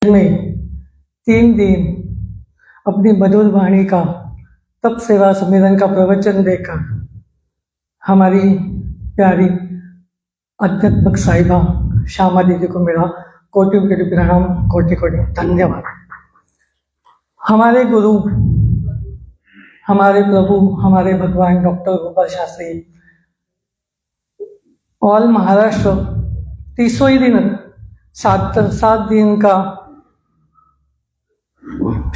में 3 दिन अपनी मधुर वाणी का तप सेवा सम्मेलन का प्रवचन देकर हमारी प्यारी अध्यात्मक साहिबा श्यामा दीदी को मेरा कोटि कोटि प्रणाम, कोटि कोटि धन्यवाद। हमारे गुरु, हमारे प्रभु, हमारे भगवान डॉक्टर गोपाल शास्त्री ऑल महाराष्ट्र 30 दिन 7 दिन का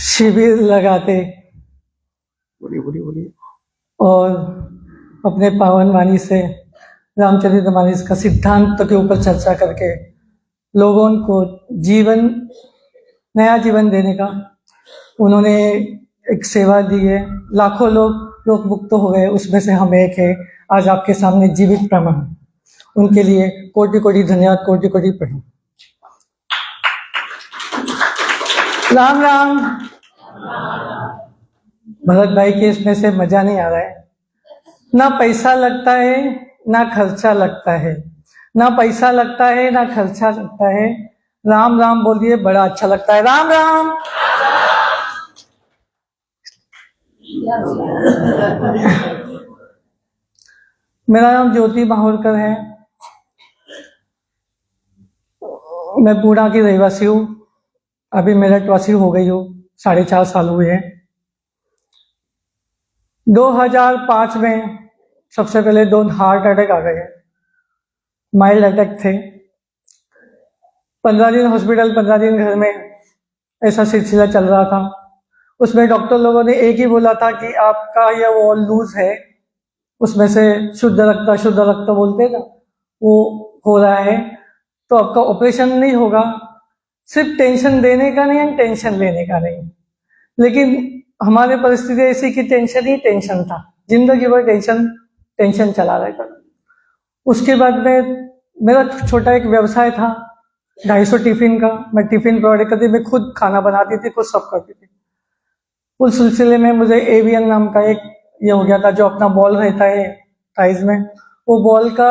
शिविर लगाते और अपने पावन वाणी से रामचरितमानस का सिद्धांत के ऊपर चर्चा करके लोगों को नया जीवन देने का उन्होंने एक सेवा दी है। लाखों लोग मुक्त हो गए, उसमें से हम एक है आज आपके सामने जीवित प्रमाण। उनके लिए कोटि कोटि धन्यवाद, कोटि कोटि प्रणाम। राम राम। भरत भाई के इसमें से मजा नहीं आ रहा है। ना पैसा लगता है ना खर्चा लगता है, ना पैसा लगता है ना खर्चा लगता है। राम राम बोलिए, बड़ा अच्छा लगता है। राम राम। मेरा नाम ज्योति माहौरकर है। मैं पुणे की रहवासी हूँ। अभी मेरठवासी हो गई हूँ, 4.5 साल हुए हैं। 2005 में सबसे पहले 2 हार्ट अटैक आ गए, माइल्ड अटैक थे। 15 दिन हॉस्पिटल, 15 दिन घर में, ऐसा सिलसिला चल रहा था। उसमें डॉक्टर लोगों ने एक ही बोला था कि आपका ये वॉल लूज है, उसमें से शुद्ध रक्त बोलते हैं ना, वो हो रहा है, तो आपका ऑपरेशन नहीं होगा। सिर्फ टेंशन देने का नहीं है, टेंशन लेने का नहीं। लेकिन हमारे परिस्थिति ऐसी कि टेंशन ही टेंशन था, जिंदगी भर टेंशन चला रहेगा। उसके बाद में मेरा छोटा एक व्यवसाय था, 250 टिफिन का। मैं टिफिन प्रोवाइड करती, मैं खुद खाना बनाती थी, खुद सब करती थी। उस सिलसिले में मुझे एवियन नाम का एक ये हो गया था, जो अपना बॉल रहता है टाइज में, वो बॉल का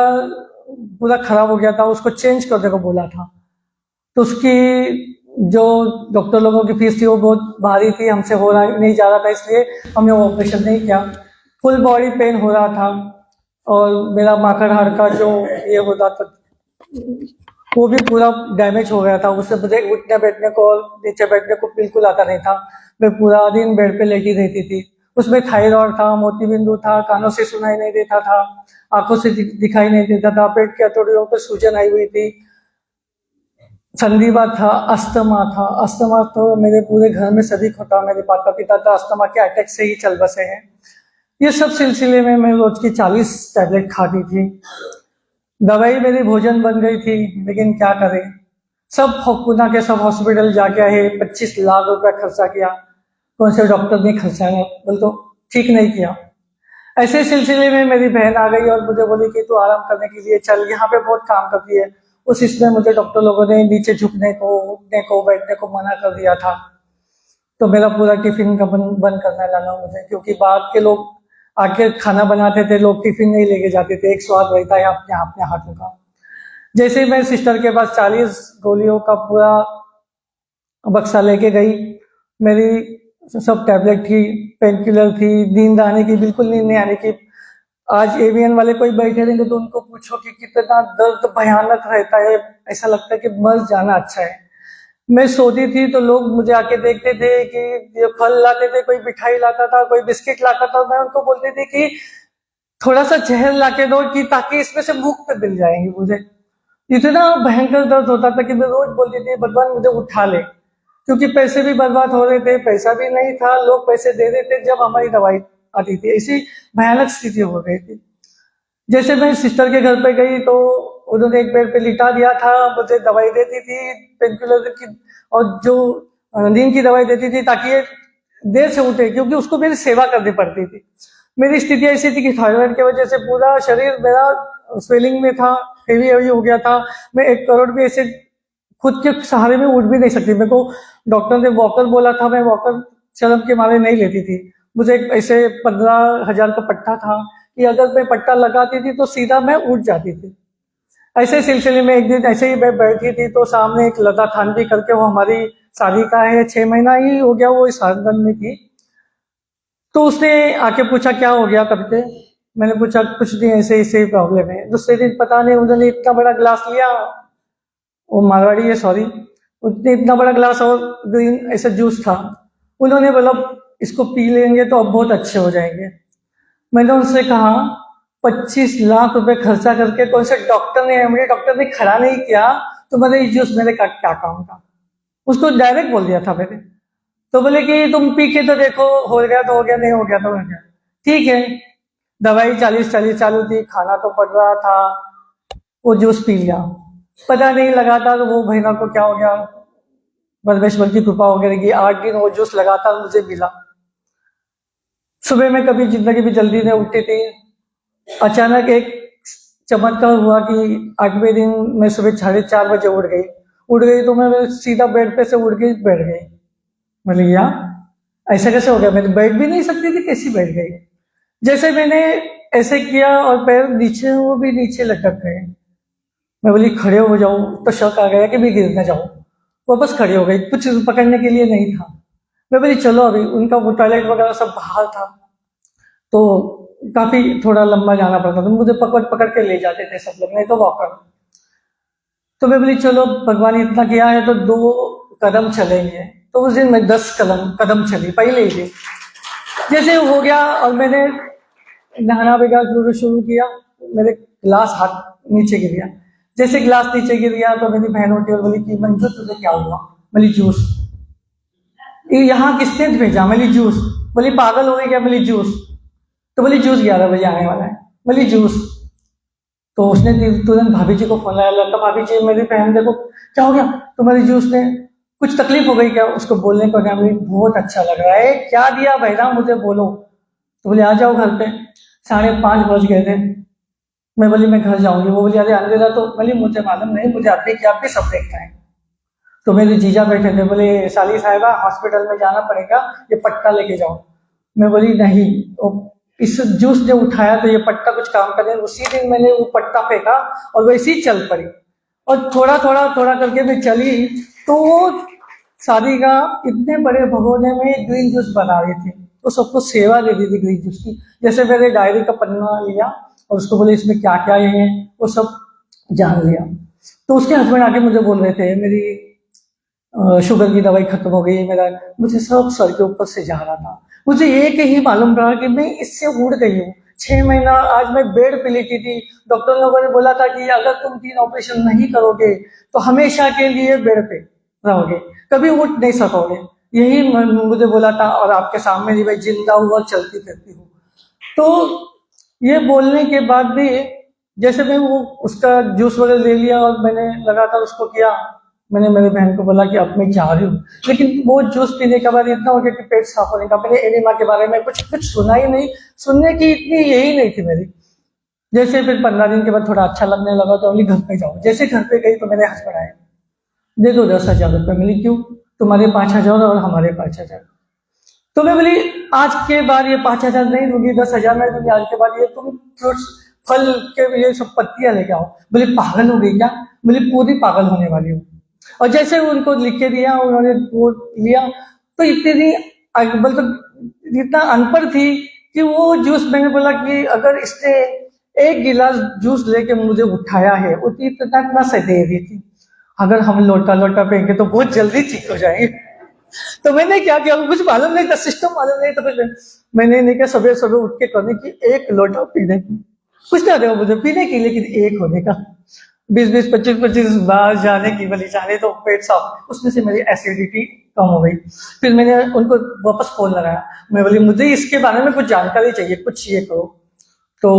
पूरा खराब हो गया था, उसको चेंज करने को बोला था। तो उसकी जो डॉक्टर लोगों की फीस थी वो बहुत भारी थी, हमसे हो रहा नहीं जा रहा था, इसलिए हमने वो ऑपरेशन नहीं किया। फुल बॉडी पेन हो रहा था और मेरा माखड़ हाड़ का जो ये होता था वो भी पूरा डैमेज हो गया था। उससे मुझे उठने बैठने को और नीचे बैठने को बिल्कुल आता नहीं था। मैं पूरा दिन बेड पे लेटी रहती थी। उसमें थायराइड था, मोतीबिंदु था, कानों से सुनाई नहीं देता था, आंखों से दिखाई नहीं देता था, पेट की हथौड़ियों पर सूजन आई हुई थी, संधिवा था, अस्थमा था। अस्थमा तो मेरे पूरे घर में सभी को था, मेरे माता पिता तो अस्थमा के अटैक से ही चल बसे हैं। ये सब सिलसिले में मैं रोज की 40 टैबलेट खाती थी। दवाई मेरी भोजन बन गई थी, लेकिन क्या करें, सब पुणे के सब हॉस्पिटल जाके आए, 25 लाख रुपया खर्चा किया। कौन से डॉक्टर ने खर्चाया, बोल तो ठीक नहीं किया। ऐसे सिलसिले में मेरी बहन आ गई और मुझे बोली कि तू आराम करने के लिए चल, यहाँ पे बहुत काम करती है। उस इसमें मुझे डॉक्टर लोगों ने नीचे झुकने को, उठने को, बैठने को मना कर दिया था। तो मेरा पूरा टिफिन का बंद करना लगा मुझे, क्योंकि बाहर के लोग आके खाना बनाते थे, लोग टिफिन नहीं लेके जाते थे। एक स्वाद रहता है अपने हाथों का। जैसे मैं सिस्टर के पास 40 गोलियों का पूरा बक्सा लेके गई, मेरी सब टैबलेट थी, पेन किलर थी, नींद आने की बिल्कुल नींद नहीं आने की। आज एवियन वाले कोई बैठे रहेंगे तो उनको पूछो कि कितना दर्द भयानक रहता है, ऐसा लगता है कि मर जाना अच्छा है। मैं सोती थी तो लोग मुझे आके देखते थे कि ये फल लाते थे, कोई मिठाई लाता था, कोई बिस्किट लाता था। मैं उनको बोलती थी कि थोड़ा सा जहर लाके दो कि ताकि इसमें से मुक्त मिल जाएंगे। मुझे इतना भयंकर दर्द होता था कि मैं रोज बोलती थी भगवान मुझे उठा ले, क्योंकि पैसे भी बर्बाद हो रहे थे, पैसा भी नहीं था, लोग पैसे दे रहे थे जब हमारी दवाई आती थी। ऐसी भयानक स्थिति हो गई थी। जैसे मैं सिस्टर के घर पे गई तो उन्होंने एक बेड पे लिटा दिया था, मुझे दवाई देती थी पेन किलर की, और जो नींद की दवाई देती थी ताकि ये देर से उठे, क्योंकि उसको मेरी सेवा करनी पड़ती थी। मेरी स्थिति ऐसी थी कि थायराइड की वजह से पूरा शरीर मेरा स्वेलिंग में था, हेवी हो गया था। मैं 1 करोड़ भी ऐसे खुद के सहारे में उठ भी नहीं सकती। मेरे को डॉक्टर ने वॉकर बोला था, मैं वॉकर शर्म के मारे नहीं लेती थी। मुझे ऐसे 15,000 का पट्टा था कि अगर मैं पट्टा लगाती थी तो सीधा मैं उठ जाती थी। ऐसे सिलसिले में एक दिन ऐसे ही मैं बैठी थी तो सामने एक लता थानवी करके, वो हमारी शादी का है, 6 महीना ही हो गया वो इस आंगन में थी। तो उसने आके पूछा क्या हो गया करके। मैंने पूछा कुछ नहीं, ऐसे ऐसे प्रॉब्लम है। दूसरे दिन पता नहीं उन्होंने इतना बड़ा गिलास लिया, वो मारवाड़ी है सॉरी, उसने इतना बड़ा गिलास और ग्रीन ऐसा जूस था, उन्होंने बोला इसको पी लेंगे तो अब बहुत अच्छे हो जाएंगे। मैंने उनसे कहा 25 लाख रुपए खर्चा करके कौन से डॉक्टर ने, एमडी डॉक्टर ने खड़ा नहीं किया, तो मैंने ये जूस मेरे का क्या काम का। उसको डायरेक्ट बोल दिया था मैंने। तो बोले कि तुम पी के तो देखो, हो गया तो हो गया, नहीं हो गया तो हो गया। ठीक है, दवाई 40-40 चालू थी, खाना तो पड़ रहा था, वो जूस पी लिया। पता नहीं लगातार वो बहना को क्या हो गया, परमेश्वर की कृपा वगैरह की 8 दिन वो जूस लगातार मुझे मिला। सुबह में कभी जिंदगी भी जल्दी नहीं उठती थी। अचानक एक चमत्कार हुआ कि 8वें दिन मैं सुबह 4:30 बजे उठ गई तो मैं सीधा बेड पे से उठ के बैठ गई। बोले यार ऐसा कैसे हो गया, मैं तो बैठ भी नहीं सकती थी, कैसी बैठ गई। जैसे मैंने ऐसे किया और पैर नीचे, वो भी नीचे लटक गए। मैं बोली खड़े हो जाऊं, तो शक आ गया कि मैं गिर ना जाऊं। वापस खड़े हो गई, कुछ पकड़ने के लिए नहीं था। मैं बोली चलो अभी, उनका वो टॉयलेट वगैरह सब बाहर था, तो काफी थोड़ा लंबा जाना पड़ता था, मुझे पकड़ पकड़ के ले जाते थे सब लोग, नहीं तो वॉकर। तो मैं बोली चलो भगवान इतना किया है तो 2 कदम चलेंगे। तो उस दिन मैं 10 कदम चली पहले ही दिन। जैसे हो गया और मैंने नहाना वगैरह शुरू किया, मेरे गिलास हाथ नीचे गिर गया। जैसे गिलास नीचे गिर गया तो मेरी बहन उठी और बोली कि मंजू तुझे क्या हुआ। बोली जूस। यहाँ किसने भेजा। बोली जूस। बोली पागल हो गई क्या। बोली जूस। तो बोली जूस 11 बजे आने वाला है। बोली जूस। तो उसने तुरंत भाभी जी को फोन लगाया, लड़का भाभी जी मेरी बहन देखो क्या हो गया, तुम्हारी जूस ने कुछ तकलीफ हो गई क्या। उसको बोलने को क्या, मुझे बहुत अच्छा लग रहा है, क्या दिया बहना मुझे बोलो। तो बोले आ जाओ घर पे। 5:30 बज गए थे। मैं बोली मैं घर जाऊंगी। वो बोली अरे अंधेरा तो। बोली मुझे मालूम नहीं, मुझे अभी क्या भी सब देखना है। तो मेरे जीजा बैठे थे, बोले साली साहिबा हॉस्पिटल में जाना पड़ेगा, ये पट्टा लेके जाओ। मैं बोली नहीं, इस जूस ने उठाया तो ये पट्टा कुछ काम करे। उसी दिन मैंने वो पट्टा फेंका और वैसे ही चल पड़ी। और थोड़ा थोड़ा थोड़ा करके मैं चली तो वो शादी का इतने बड़े भगोने में ग्रीन जूस बना रही थी, तो सबको सेवा दे दी थी ग्रीन जूस की। जैसे मैंने डायरी का पन्ना लिया और उसको बोले इसमें क्या क्या है, वो सब जान लिया। तो उसके हस्बैंड आके मुझे बोल रहे थे मेरी शुगर की दवाई खत्म हो गई, मेरा मुझे सब सर के ऊपर से जा रहा था। मुझे एक ही मालूम रहा कि मैं इससे उड़ गई हूँ। 6 महीना आज मैं बेड पे लेटी थी। डॉक्टर लोगों ने बोला था कि अगर तुम 3 ऑपरेशन नहीं करोगे तो हमेशा के लिए बेड पे रहोगे, कभी उठ नहीं सकोगे। यही मुझे बोला था और आपके सामने ही मैं जिंदा हूँ और चलती फिरती हूँ। तो ये बोलने के बाद भी जैसे मैं वो उसका जूस वगैरह ले लिया और मैंने लगातार उसको किया। मैंने मेरी बहन को बोला कि अब मैं जा रही हूँ, लेकिन वो जूस पीने के बाद इतना हो गया कि पेट साफ होने का। मैंने एनिमा के बारे में कुछ सुना ही नहीं, सुनने की इतनी यही नहीं थी मेरी। जैसे फिर 15 दिन के बाद थोड़ा अच्छा लगने लगा तो बोली घर पे जाओ। जैसे घर पे गई तो मेरे हस्बैंड आए, दे दो 10,000 रुपये। मिली क्यों, तुम्हारे 5,000 और हमारे 5,000। तो मैं बोली आज के बाद ये 5,000 नहीं दूंगी, 10,000 नहीं दूंगी, आज के बाद ये तुम फ्रूट्स फल के ये सब पत्तियां लेके आओ। बोली पागल हो गई क्या। बोली पूरी पागल होने वाली हूँ। और जैसे उनको लिख के दिया, उन्होंने वो लिया तो इतनी मतलब इतना अनपढ़ थी कि वो जूस, मैंने बोला कि अगर इसने एक गिलास जूस लेके मुझे उठाया है उतनी इतना से दे रही थी, अगर हम लोटा लोटा पेंगे तो बहुत जल्दी ठीक हो जाएंगे। तो मैंने क्या किया, कुछ मालूम नहीं था, सिस्टम मालूम नहीं था कुछ। मैंने नहीं किया, सुबह सुबह उठ के करने की 1 लोटा पीने की, कुछ ना देगा मुझे पीने की, लेकिन एक होने का 20-20, 25-25 बार जाने की। बोली जाने तो पेट साफ, उसमें से मेरी एसिडिटी कम हो गई। फिर मैंने उनको वापस फोन लगाया, मैं बोली मुझे इसके बारे में कुछ जानकारी चाहिए, कुछ ये करो। तो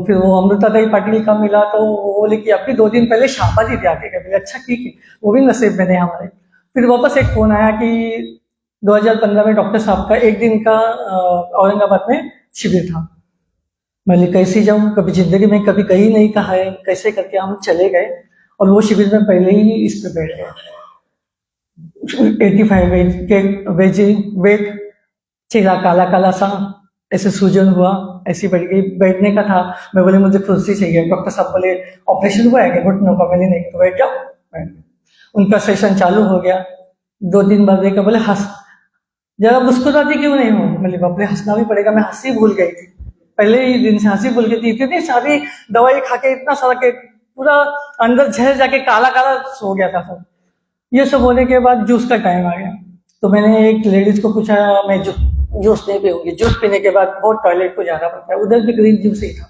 फिर वो अमृतादाई पाटिल का मिला, तो वो बोले कि आपकी 2 दिन पहले शाबादी थी आके। बोले अच्छा ठीक है, वो भी नसीब में नहीं हमारे। फिर वापस एक फोन आया कि 2015 में डॉक्टर साहब का 1 दिन का औरंगाबाद में शिविर था। मैंने कैसे जाऊं, कभी जिंदगी में कभी कहीं नहीं कहा है, कैसे करके हम चले गए और वो शिविर में पहले ही इस पे बैठ गए। 85 वेट के वेट चेहरा काला काला सा, ऐसे सूजन हुआ, ऐसी बैठ गई। बैठने का था, मैं बोले मुझे कुर्सी चाहिए। डॉक्टर साहब बोले ऑपरेशन हुआ है घुटनों का। मैंने नहीं, तो बैठ जाओ। उनका सेशन चालू हो गया। 2-3 बार देखा, बोले हंस, जरा मुस्कुराती क्यों नहीं हो? बोले बाप रे, हंसना भी पड़ेगा, मैं हंसी भूल गई थी, पहले ही दिन से हंसी भूल गई थी, इतनी सारी दवाई खा के इतना सारा के पूरा अंदर झड़ जाके काला काला हो गया था सब। ये सब होने के बाद जूस का टाइम आ गया, तो मैंने एक लेडीज को पूछा, मैं जूस नहीं पीऊंगी, जूस पीने के बाद बहुत टॉयलेट को जाना पड़ता है, उधर भी ग्रीन जूस ही था।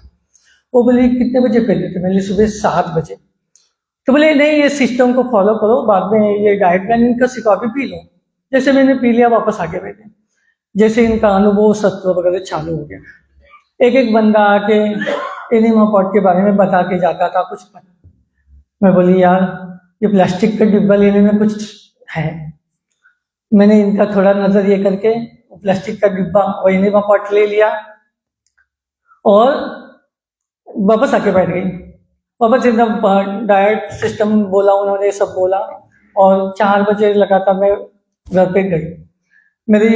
वो बोली कितने बजे पीते थे? मैंने सुबह 7 बजे। तो बोले नहीं, ये सिस्टम को फॉलो करो, बाद में ये डाइट प्लान इनका सिखा भी पी लो। जैसे मैंने पी लिया, वापस आके बैठे, जैसे इनका अनुभव सत्र वगैरह चालू हो गया। एक एक बंदा आके एनिमा पॉट के बारे में बता के जाता था कुछ। मैं बोली यार, ये प्लास्टिक का डिब्बा लेने में कुछ है। मैंने इनका थोड़ा नजरिए करके प्लास्टिक का डिब्बा और एनिमा पॉट ले लिया और वापस आके बैठ गई। वापस एकदम डाइट सिस्टम बोला उन्होंने, सब बोला, और 4 बजे लगातार मैं घर पे गई। मेरी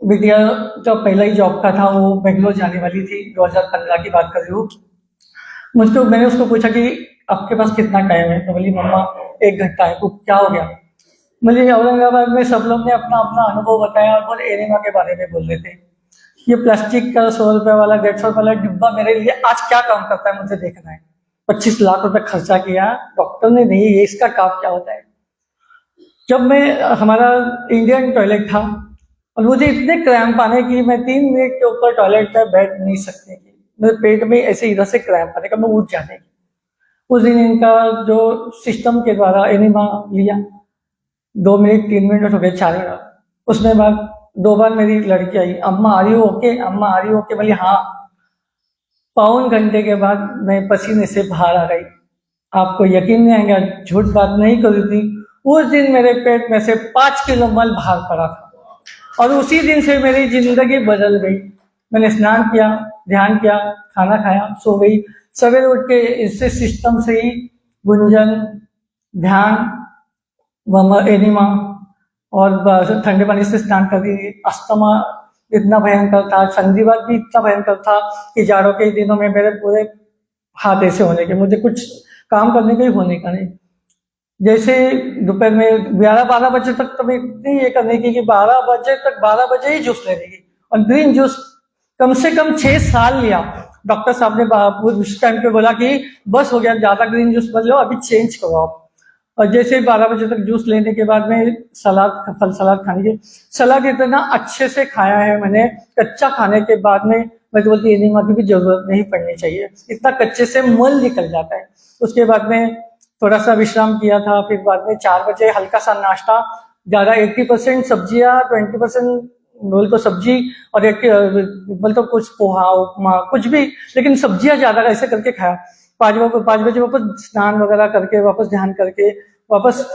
बिटिया का पहला ही जॉब का था, वो बेंगलोर जाने वाली थी, 2015 की बात कर रही हूँ। मुझको मैंने उसको पूछा कि आपके पास कितना टाइम है? तो बोली मम्मा 1 घंटा है। तो क्या हो गया? मुझे औरंगाबाद में सब लोग ने अपना अपना अनुभव बताया और एनिमा के बारे में बोल रहे थे। ये प्लास्टिक का 100 रुपए वाला 150 वाला डिब्बा मेरे लिए आज क्या काम करता है मुझे देखना है। 25 लाख रुपए खर्चा किया, डॉक्टर ने नहीं, ये इसका काम क्या होता है। जब मैं हमारा इंडियन टॉयलेट था और मुझे इतने क्रैम्प आने की मैं 3 मिनट के ऊपर टॉयलेट में बैठ नहीं सकती थी, मेरे पेट में ऐसे इधर से क्रैम्प आने का, मैं उठ जाने की। उस दिन इनका जो सिस्टम के द्वारा एनिमा लिया, 2 मिनट 3 मिनट हो गए, 4 मिनट, उसमें बाद 2 बार मेरी लड़की आई, अम्मा आ रही हो ओके, अम्मा आ रही हो ओके? बोली हाँ। 5 घंटे के बाद मैं पसीने से बाहर आ गई। आपको यकीन नहीं आएगा, झूठ बात नहीं करी थी, उस दिन मेरे पेट में से 5 किलो मल बाहर पड़ा था और उसी दिन से मेरी जिंदगी बदल गई। मैंने स्नान किया, ध्यान किया, खाना खाया, सो गई। सवेरे उठ के इससे सिस्टम से ही गुंजन, ध्यान, एनिमा और ठंडे पानी से स्नान कर दी। अस्थमा इतना भयंकर था, संधिवात भी इतना भयंकर था कि जाड़ों के दिनों में मेरे पूरे हाथ ऐसे होने के, मुझे कुछ काम करने का ही होने का नहीं। जैसे दोपहर में 11-12 बजे तक तो मैं इतनी ये करने की कि 12 बजे तक 12 बजे ही जूस लेने की, और ग्रीन जूस कम से कम 6 साल लिया। डॉक्टर साहब ने उस टाइम पे बोला कि बस हो गया, ज्यादा ग्रीन जूस मत लो, अभी चेंज करो आप। और जैसे 12 बजे तक जूस लेने के बाद में सलाद, फल सलाद खाने के, सलाद इतना अच्छे से खाया है मैंने, कच्चा खाने के बाद में मैं तो बोलती एनिमा की भी जरूरत नहीं पड़नी चाहिए, इतना कच्चे से मल निकल जाता है। उसके बाद में थोड़ा सा विश्राम किया था, फिर बाद में 4 बजे हल्का सा नाश्ता, ज्यादा 80% सब्जियां, 20% बोल तो सब्जी, और एक बोल तो कुछ पोहा उपमा कुछ भी, लेकिन सब्जियां ज्यादा ऐसे करके खाया। 5 बजे वापस स्नान वगैरह करके, वापस ध्यान करके, वापस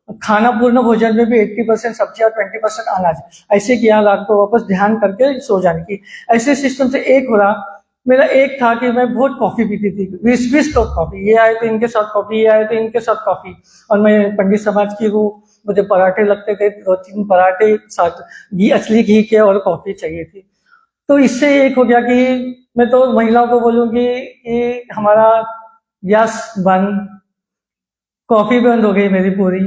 खाना, पूर्ण भोजन में भी 80% सब्जी और 20% अनाज, ऐसे किया। रात को वापस ध्यान करके सो जाने की, ऐसे सिस्टम से एक हो रहा। मेरा एक था कि मैं बहुत कॉफी पीती थी, 20-20 कप कॉफी, ये आए तो इनके साथ कॉफी, ये आए तो इनके साथ कॉफी। और मैं पंडित समाज की हूँ, मुझे पराठे लगते थे, 2-3 पराठे साथ घी, असली घी के, और कॉफी चाहिए थी। तो इससे एक हो गया कि मैं तो महिलाओं को बोलूंगी कि हमारा गैस बंद, कॉफी बंद हो गई मेरी पूरी,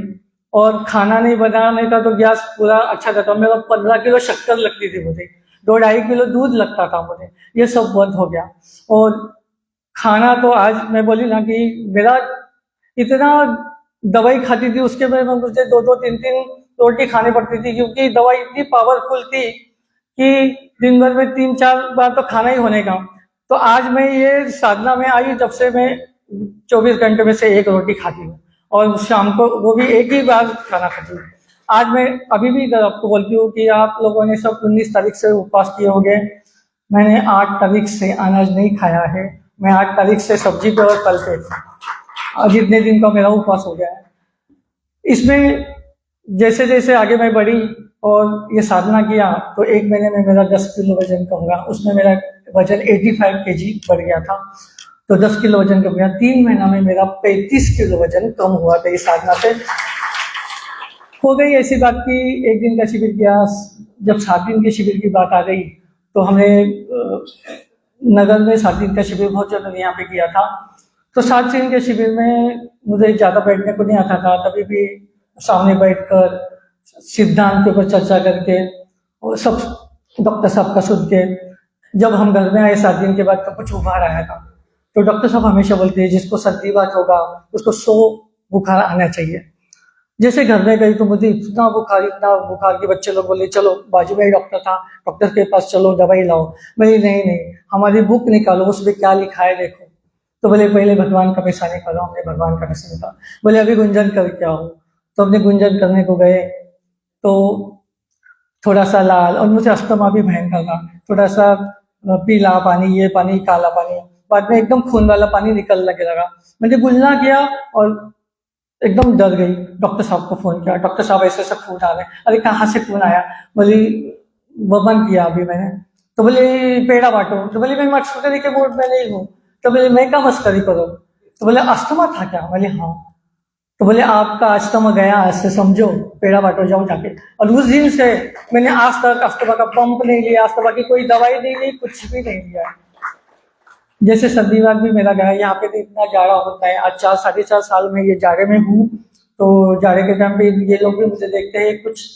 और खाना नहीं बनाने का तो गैस पूरा अच्छा रहता। मेरा 15 किलो शक्कर लगती थी मुझे, 2-2.5 किलो दूध लगता था मुझे, ये सब बंद हो गया। और खाना तो आज मैं बोली ना कि मेरा इतना, दवाई खाती थी उसके में मुझे 2-2, 3-3 रोटी खानी पड़ती थी, क्योंकि दवाई इतनी पावरफुल थी कि दिन भर में 3-4 बार तो खाना ही होने का। तो आज मैं ये साधना में आई, जब से मैं 24 घंटे में से 1 रोटी खाती हूँ, और शाम को वो भी 1 ही बार खाना खाती हूँ। आज मैं अभी भी आपको बोलती हूँ कि आप लोगों ने सब 19 तारीख से उपवास किए होंगे, मैंने 8 तारीख से अनाज नहीं खाया है, मैं 8 तारीख से सब्जी पे और फल पे, जितने दिन का मेरा उपवास हो गया है। इसमें जैसे जैसे आगे मैं बढ़ी और ये साधना किया, तो 1 महीने में मेरा 10 किलो वजन कम हुआ। उसमें मेरा वजन 85 kg बढ़ गया था, तो 10 किलो वजन कम गया। 3 महीना में मेरा 35 किलो वजन कम हुआ था। ये साधना से हो गई ऐसी बात कि 1 दिन का शिविर किया, जब 7 दिन के शिविर की बात आ गई, तो हमने नगर में 7 दिन का शिविर बहुत जल्द यहाँ पे किया था। तो 7 दिन के शिविर में मुझे ज्यादा बैठने को नहीं आता था, तभी भी सामने बैठकर सिद्धांत के ऊपर चर्चा करके और सब डॉक्टर साहब का सुन के जब हम घर में आए 7 दिन के बाद तो कुछ बुखार आया था। तो डॉक्टर साहब हमेशा बोलते हैं जिसको सर्दी बात होगा उसको 100 बुखार आना चाहिए। जैसे घर में गई तो मुझे इतना बुखार कि बच्चे लोग बोले चलो बाजू में ही डॉक्टर था, डॉक्टर के पास चलो दवाई लाओ। बोले नहीं नहीं, हमारी बुक निकालो उसमें क्या लिखा है देखो। तो बोले पहले भगवान का पैसा निकालो। हमने भगवान का पैसा निकाला। बोले अभी गुंजन करके आओ। तो हमने गुंजन करने को गए तो थोड़ा सा लाल और मुझे अस्थमा भी भयंकर था। थोड़ा सा पीला पानी, ये पानी, काला पानी, बाद में एकदम खून वाला पानी निकलने लगा। मैंने गुलना किया और एकदम डर गई। डॉक्टर साहब को फोन किया, डॉक्टर साहब ऐसे ऐसे खून आ रहे। अरे कहाँ से खून आया? बोली बंद किया अभी मैंने। तो बोले पेड़ा बांटो। तो बोले मैं मस्करी के बोर्ड में नहीं हूँ। तो बोले मैं क्या मस्करी करूँ? तो बोले अस्थमा था क्या? बोले हाँ। तो बोले आपका अस्थमा गया ऐसे समझो, पेड़ा बांटो जाओ जाके। और उस दिन से मैंने आज तक अस्थमा का पंप नहीं लिया, अस्थमा की कोई दवाई नहीं ली, कुछ भी नहीं लिया। जैसे सर्दी बाग भी मेरा गया, यहाँ पे तो इतना जाड़ा होता है। आज 4 साढ़े 4 साल में ये जाड़े में हूँ। तो जाड़े के टाइम पे ये लोग भी मुझे देखते हैं, कुछ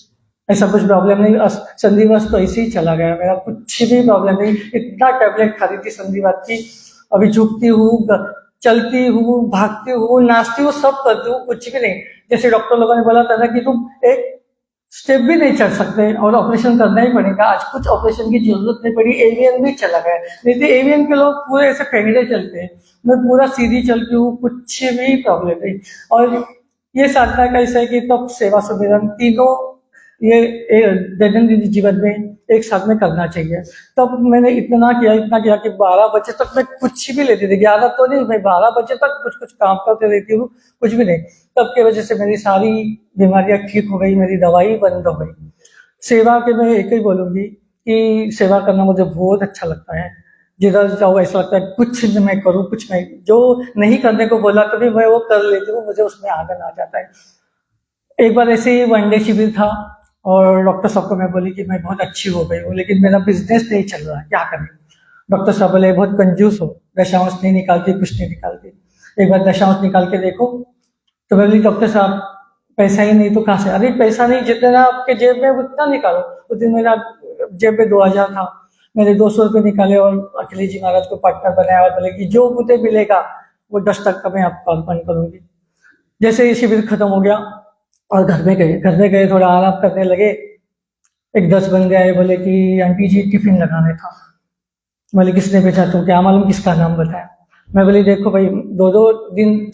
ऐसा कुछ प्रॉब्लम नहीं। संधिवात तो ऐसे ही चला गया मेरा, कुछ भी प्रॉब्लम नहीं। इतना टैबलेट खाती थी संधिवात की, अभी झुकती हूँ, चलती हूँ, भागती हूँ, नाचती हूँ, सब करती हूँ, कुछ भी नहीं। जैसे डॉक्टर लोगों ने बोला था ना कि तुम एक स्टेप भी नहीं चढ़ सकते और ऑपरेशन करना ही पड़ेगा। आज कुछ ऑपरेशन की जरूरत नहीं पड़ी, एवियन भी चला गया। नहीं तो एवियन के लोग पूरे ऐसे फेंगड़े चलते हैं, मैं पूरा सीधी चलती हूँ, कुछ भी प्रॉब्लम नहीं। और ये साधना का ऐसा है कि तब सेवा सुमिरन तीनों ये दैनंदिन जीवन में एक साथ में करना चाहिए। तब मैंने इतना किया कि 12 बजे तक मैं कुछ भी लेती थी। 11 तो नहीं, मैं 12 बजे तक कुछ कुछ काम करते रहती हूँ, कुछ भी नहीं। तब की वजह से मेरी सारी बीमारियां ठीक हो गई, मेरी दवाई बंद हो गई। सेवा के मैं एक ही बोलूंगी कि सेवा करना मुझे बहुत अच्छा लगता है। जिधर जाओ ऐसा लगता है कुछ मैं करूँ, कुछ मैं जो नहीं करने को बोला कभी मैं वो कर लेती हूँ, मुझे उसमें आनंद आ जाता है। एक बार ऐसे ही वनडे शिविर था और डॉक्टर साहब को मैं बोली कि मैं बहुत अच्छी हो गई हूँ लेकिन मेरा बिजनेस नहीं चल रहा, क्या करें? डॉक्टर साहब बोले बहुत कंजूस हो, दशांश नहीं निकालती, कुछ नहीं निकालती, एक बार दशांश निकाल के देखो। तो मैं बोली डॉक्टर साहब पैसा ही नहीं तो कहाँ से? अरे पैसा नहीं, जितना आपके जेब में उतना निकालो। उस दिन मेरा जेब में 2000 था, मैंने 200 रुपये निकाले और अखिलेश जी महाराज को पार्टनर बनाया और बोले कि जो मुझे मिलेगा वो 10 तक का मैं आपको अर्पण करूंगी। जैसे ये शिविर खत्म हो गया और घर में गए थोड़ा आराम करने लगे। एक 10 बंदे आए, बोले कि आंटी जी टिफिन लगाने था। बोले किसने भेजा? तो क्या मालूम किसका नाम बताया। मैं बोली देखो भाई, 2-2 दिन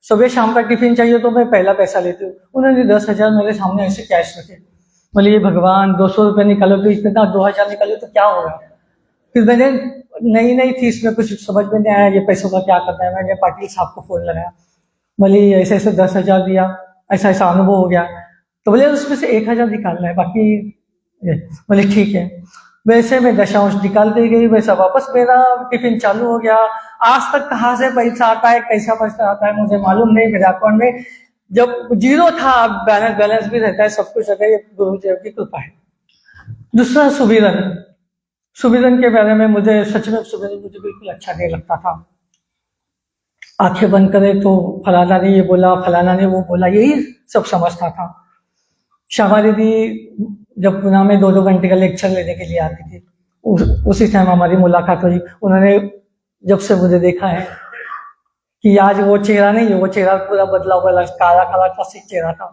सुबह शाम का टिफिन चाहिए तो मैं पहला पैसा लेती हूँ। उन्होंने 10,000 मेरे सामने ऐसे कैश रखे। बोले ये भगवान, 200 रुपये निकालो तो इतना, 2,000 निकालो तो क्या होगा? फिर मैंने नई थी इसमें, कुछ समझ में नहीं आया ये पैसों का क्या करना है। मैंने पाटिल साहब को फोन लगाया, बोले ऐसे ऐसे 10,000 दिया, ऐसा ऐसा अनुभव हो गया। तो बोले उसमें से 1,000 निकालना है, बाकी बोले ठीक है। वैसे मैं दशांश निकालते गई, वैसा वापस मेरा टिफिन चालू हो गया। आज तक कहाँ से पैसा आता है, कैसा पैसा आता है मुझे मालूम नहीं। मेरे अकाउंट में जब जीरो था, अब बैलेंस भी रहता है, सब कुछ रहता है, ये गुरु जी की कृपा है। दूसरा सुमिरन, सुमिरन के बारे में मुझे सच में सुमिरन मुझे बिल्कुल अच्छा नहीं लगता था। आंखें बंद करे तो फलाना ने ये बोला, फलाना ने वो बोला, यही सब समझता था। श्यामा दीदी जब पुणे में 2-2 घंटे का लेक्चर लेने के लिए आती थी, उसी टाइम हमारी मुलाकात हुई। उन्होंने जब से मुझे देखा है कि आज वो चेहरा नहीं है, वो चेहरा पूरा बदला हुआ, काला काला सा चेहरा था।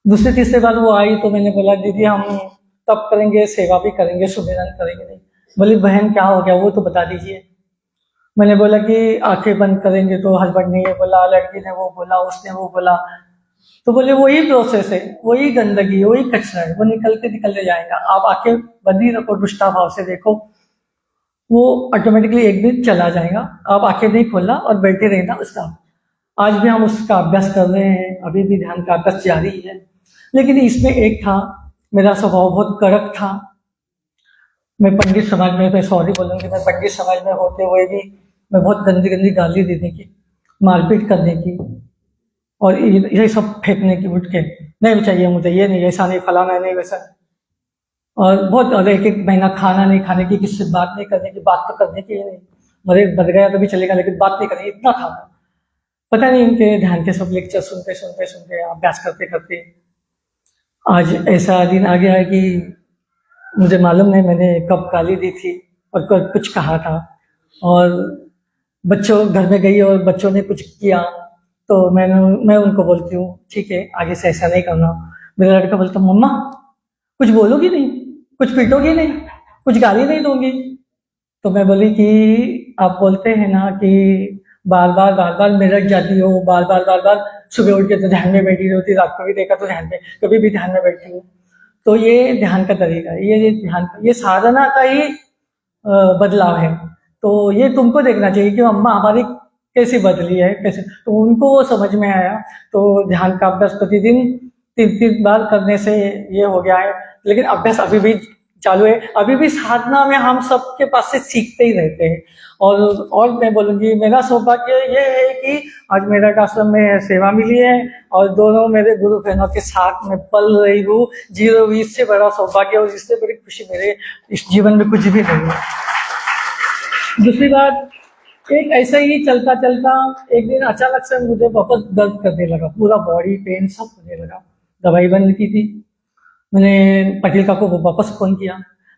दूसरी तीसरी बार वो आई तो मैंने बोला दीदी हम तब करेंगे, सेवा भी करेंगे, सुमिरन करेंगे नहीं। बोली बहन क्या हो गया वो तो बता दीजिए। मैंने बोला कि आंखें बंद करेंगे तो हस्बैंड ने ये बोला, लड़की ने वो बोला, उसने वो बोला। तो बोले वही प्रोसेस है, वही गंदगी, वही कचरा है, वो निकलते जाएगा। आप आंखें बंद ही रखो, दुष्टा भाव से देखो, वो ऑटोमेटिकली एक दिन चला जाएगा। आप आंखें नहीं खोलना और बैठे रहना उसका। आज भी हम उसका अभ्यास कर रहे हैं, अभी भी ध्यान का अभ्यास जारी है। लेकिन इसमें एक था, मेरा स्वभाव बहुत कड़क था। मैं पंडित समाज में, मैं सॉरी बोलूँगी, मैं पंडित समाज में होते हुए भी मैं बहुत गंदी गंदी गाली देने की, मारपीट करने की और ये सब फेंकने की, उठ के नहीं चाहिए मुझे, ये नहीं, ऐसा नहीं, फलाना नहीं, वैसा। और बहुत, और एक महीना खाना नहीं खाने की, किसी से बात नहीं करने की, बात तो करने की नहीं, मर गया तो भी चलेगा लेकिन बात नहीं करनी, इतना था। पता नहीं इनके ध्यान के सब लेक्चर सुनते सुनते सुनते, अभ्यास करते करते आज ऐसा दिन आ गया है कि मुझे मालूम नहीं मैंने कब गाली दी थी और कब कुछ कहा था। और बच्चों घर में गई और बच्चों ने कुछ किया तो मैं उनको बोलती हूँ ठीक है आगे से ऐसा नहीं करना। मेरा लड़का बोलता मम्मा कुछ बोलोगी नहीं, कुछ पीटोगी नहीं, कुछ गाली नहीं दोगी। तो मैं बोली कि आप बोलते हैं ना कि बार बार मेरठ जाती हो, बार बार सुबह उठ के तो ध्यान में बैठी रहती, रात को भी देखा तो ध्यान में, कभी भी ध्यान में बैठी हूँ। तो ये ध्यान का तरीका है, ये ध्यान ये साधना का ही बदलाव है। तो ये तुमको देखना चाहिए कि अम्मा हमारी कैसी बदली है, कैसे। तो उनको वो समझ में आया। तो ध्यान का अभ्यास प्रतिदिन 3 बार करने से ये हो गया है। लेकिन अभ्यास अभी भी चालू है, अभी भी साधना में हम सबके पास से सीखते ही रहते हैं। और मैं बोलूँगी मेरा सौभाग्य ये है कि आज मेरठ आश्रम में सेवा मिली है और दोनों मेरे गुरु बहनों के साथ में पल रही हूँ। 0-20 से बड़ा सौभाग्य और इससे बड़ी खुशी मेरे इस जीवन में कुछ भी नहीं है। दूसरी बात, एक ऐसा ही चलता चलता एक दिन अचानक से मुझे वापस दर्द करने लगा, पूरा बॉडी पेन सब होने लगा। दवाई बंद की थी। मैंने पाटिल काका को वापस फोन किया,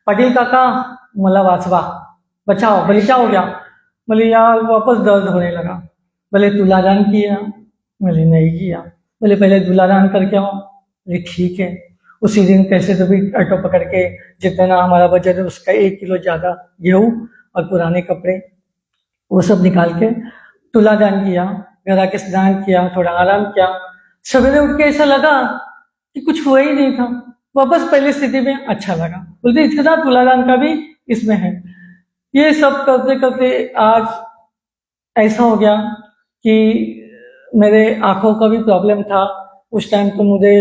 पाटिल काका मला वाचवा, बचाओ। बोले क्या हो गया? बोले यार वापस दर्द होने लगा। बोले तुलादान किया? बोले नहीं किया। बोले पहले तुलादान करके आओ। बोले ठीक है। उसी दिन कैसे तो भी ऑटो पकड़ के जितना हमारा बजट है उसका 1 किलो ज़्यादा गेहूँ और पुराने कपड़े वो सब निकाल के तुलादान किया, घर आके स्नान किया, थोड़ा आराम किया। सवेरे उठ के ऐसा लगा कि कुछ हुआ ही नहीं था, वापस पहली स्थिति में अच्छा लगा। बोलते इतना तुलादान का भी इसमें है। ये सब करते करते आज ऐसा हो गया कि मेरे आंखों का भी प्रॉब्लम था। उस टाइम तो मुझे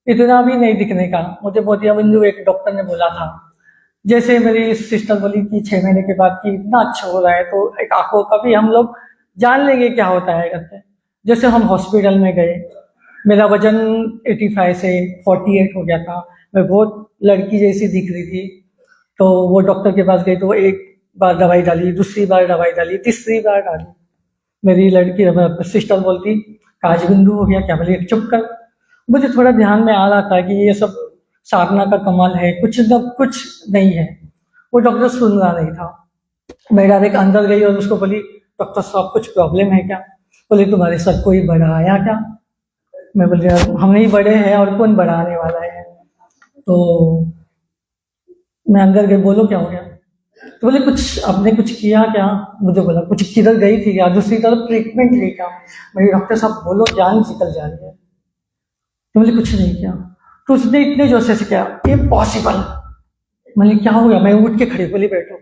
इतना भी नहीं दिखने का, मुझे मोतियाबिंदु एक डॉक्टर ने बोला था। जैसे मेरी सिस्टर बोली कि 6 महीने के बाद कि इतना अच्छा हो रहा है तो एक आंखों का भी हम लोग जान लेंगे क्या होता है करके। जैसे हम हॉस्पिटल में गए, मेरा वजन 85 से 48 हो गया था, मैं बहुत लड़की जैसी दिख रही थी। तो वो डॉक्टर के पास गई तो एक बार दवाई डाली, दूसरी बार दवाई डाली, तीसरी बार डाली। मेरी लड़की सिस्टर बोलती काज बिंदु हो गया क्या? बोली चुप कर। मुझे थोड़ा ध्यान में आ रहा था कि ये सब साधना का कमाल है, कुछ न कुछ नहीं है। वो डॉक्टर सुन रहा नहीं था। मैं डायरेक्ट अंदर गई और उसको बोली डॉक्टर साहब कुछ प्रॉब्लम है क्या? बोले तुम्हारे साथ कोई बड़ा आया क्या? मैं बोल रहा हम नहीं बड़े हैं और कौन बड़ा आने वाला है। तो मैं अंदर गई, बोलो क्या हो गया? तो बोले कुछ आपने कुछ किया क्या? मुझे बोला कुछ किधर गई थी क्या, दूसरी तरफ ट्रीटमेंट ली क्या? मेरी डॉक्टर साहब बोलो जान निकल जा रही है। तो बोले कुछ नहीं किया। तो उसने इतने जोर से किया इम्पॉसिबल। मैंने क्या हो गया? मैं उठ के खड़ी, बोली बैठो।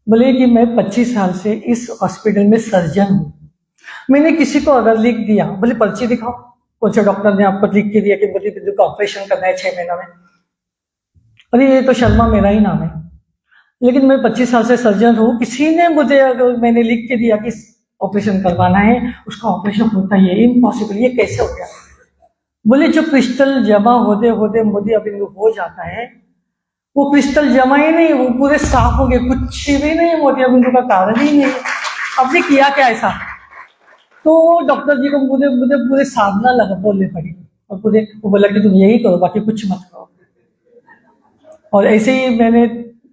बोले कि मैं 25 साल से इस हॉस्पिटल में सर्जन हूँ, मैंने किसी को अगर लिख दिया, बोले पर्ची दिखाओ कौन से डॉक्टर ने आपको लिख के दिया कि बोले बिंदु का ऑपरेशन करना है 6 महीना में। अरे ये तो शर्मा मेरा ही नाम है, लेकिन मैं 25 साल से सर्जन हूँ, किसी ने मुझे अगर मैंने लिख के दिया कि ऑपरेशन करवाना है उसका ऑपरेशन होता ही है, इम्पॉसिबल, ये कैसे हो गया? बोले जो क्रिस्टल जमा होते होते मोतियाबिंदु हो जाता है वो क्रिस्टल जमा ही नहीं, वो पूरे साफ हो गए, कुछ भी नहीं, मोतियाबिंदु का कारण ही नहीं। आपने किया क्या ऐसा? तो डॉक्टर जी को मुझे मुझे पूरे साधना लगा बोलने पड़ी और पूरे वो बोला कि तुम यही करो बाकी कुछ मत करो। और ऐसे ही मैंने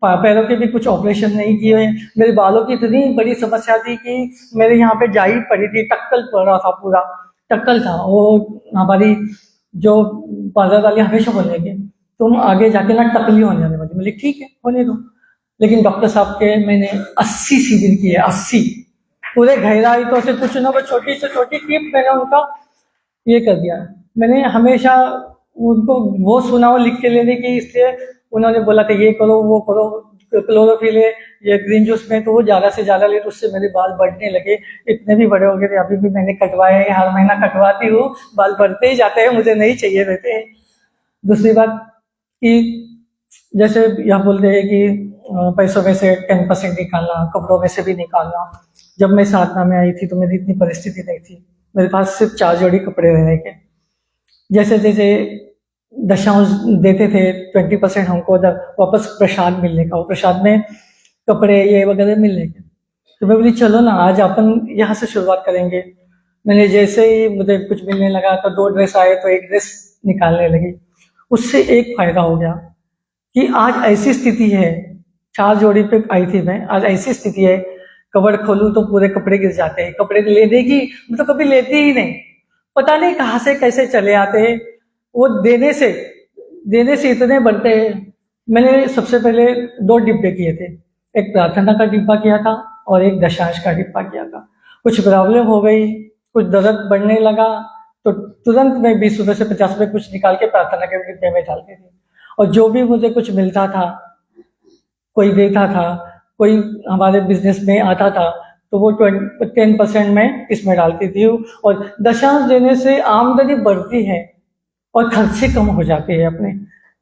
पैरों के भी कुछ ऑपरेशन नहीं किए हैं। मेरे बालों की इतनी बड़ी समस्या थी कि मेरे यहाँ पे जाई पड़ी थी, टक्कल पड़ रहा था, पूरा टक्कल था। वो हमारी जो पार्लर वाली हमेशा बोलेंगे तुम आगे जाके ना टकली होने जाने वाली। बोले ठीक है होने दो। लेकिन डॉक्टर साहब के मैंने 80 शिविर किए, 80 पूरे गहराई से कुछ ना, वो छोटी से छोटी टिप मैंने उनका ये कर दिया। मैंने हमेशा उनको वो सुना वो लिख के लेने की, इसलिए उन्होंने बोला था ये करो वो करो, क्लोरोफिल है ये ग्रीन जूस में, तो वो ज़्यादा से ज़्यादा ले, तो उससे मेरे बाल बढ़ने लगे। इतने भी बड़े हो गए थे, अभी भी मैंने कटवाए हैं, हर महीना कटवाती हूँ, बाल बढ़ते ही जाते हैं, मुझे नहीं चाहिए रहते हैं। दूसरी बात कि जैसे यहाँ बोलते हैं कि पैसों में से 10% निकालना, कपड़ों में से भी निकालना। जब मैं साधना में आई थी तो मेरी इतनी परिस्थिति नहीं थी, मेरे पास सिर्फ 4 जोड़ी कपड़े रहने के। जैसे जैसे दशांश देते थे 20% हमको वापस प्रसाद मिलने का, वो प्रसाद में कपड़े ये वगैरह मिलने के। तो मैं बोली चलो ना आज अपन यहाँ से शुरुआत करेंगे। मैंने जैसे ही मुझे कुछ मिलने लगा तो 2 ड्रेस आए तो एक ड्रेस निकालने लगी। उससे एक फायदा हो गया कि आज ऐसी स्थिति है, 4 जोड़ी पे आई थी मैं, आज ऐसी स्थिति है कवर खोलूं तो पूरे कपड़े गिर जाते हैं, कपड़े लेने की मतलब कभी लेती ही नहीं, पता नहीं कहाँ से कैसे चले आते हैं वो देने से इतने बनते हैं। मैंने सबसे पहले 2 डिब्बे किए थे, एक प्रार्थना का डिब्बा किया था और एक दशांश का डिब्बा किया था। कुछ प्रॉब्लम हो गई, कुछ दर्द बढ़ने लगा तो तुरंत मैं 20 रुपए से 50 रुपए कुछ निकाल के प्रार्थना के डिब्बे में डालती थी, और जो भी मुझे कुछ मिलता था, कोई देता था, कोई हमारे बिजनेस में आता था तो वो 10% में इसमें डालती थी। और दशांश देने से आमदनी बढ़ती है और खर्चे कम हो जाते हैं, अपने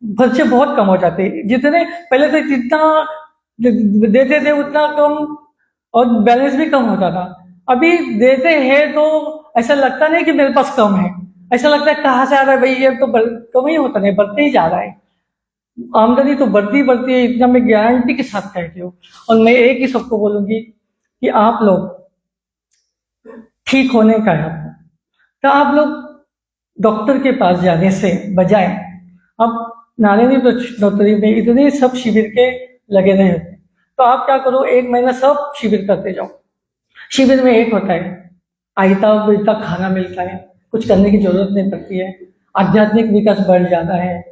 खर्चे बहुत कम हो जाते हैं। जितने पहले तो जितना देते थे उतना कम, और बैलेंस भी कम होता था। अभी देते हैं तो ऐसा लगता नहीं कि मेरे पास कम है, ऐसा लगता है कहाँ से आ रहा है भाई, ये तो कम ही होता नहीं, बढ़ते ही जा रहा है। आमदनी तो बढ़ती है, इतना मैं गारंटी के साथ कहती हूँ। और मैं एक ही सबको बोलूंगी कि आप लोग ठीक होने का है आपको, तो आप लोग डॉक्टर के पास जाने से बजाय आप नारायणी डॉक्टरी में इतने सब शिविर के लगे रहे होते, तो आप क्या करो, 1 महीना सब शिविर करते जाओ। शिविर में एक होता है, आइता बिता खाना मिलता है, कुछ करने की जरूरत नहीं पड़ती है, आध्यात्मिक विकास बढ़ जाता है,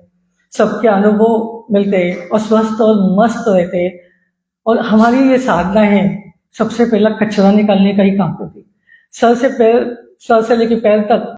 सबके अनुभव मिलते हैं और स्वस्थ और मस्त रहते हैं। और हमारी ये साधना है, सबसे पहला कचरा निकालने का ही काम करती है। सर से लेकर पैर तक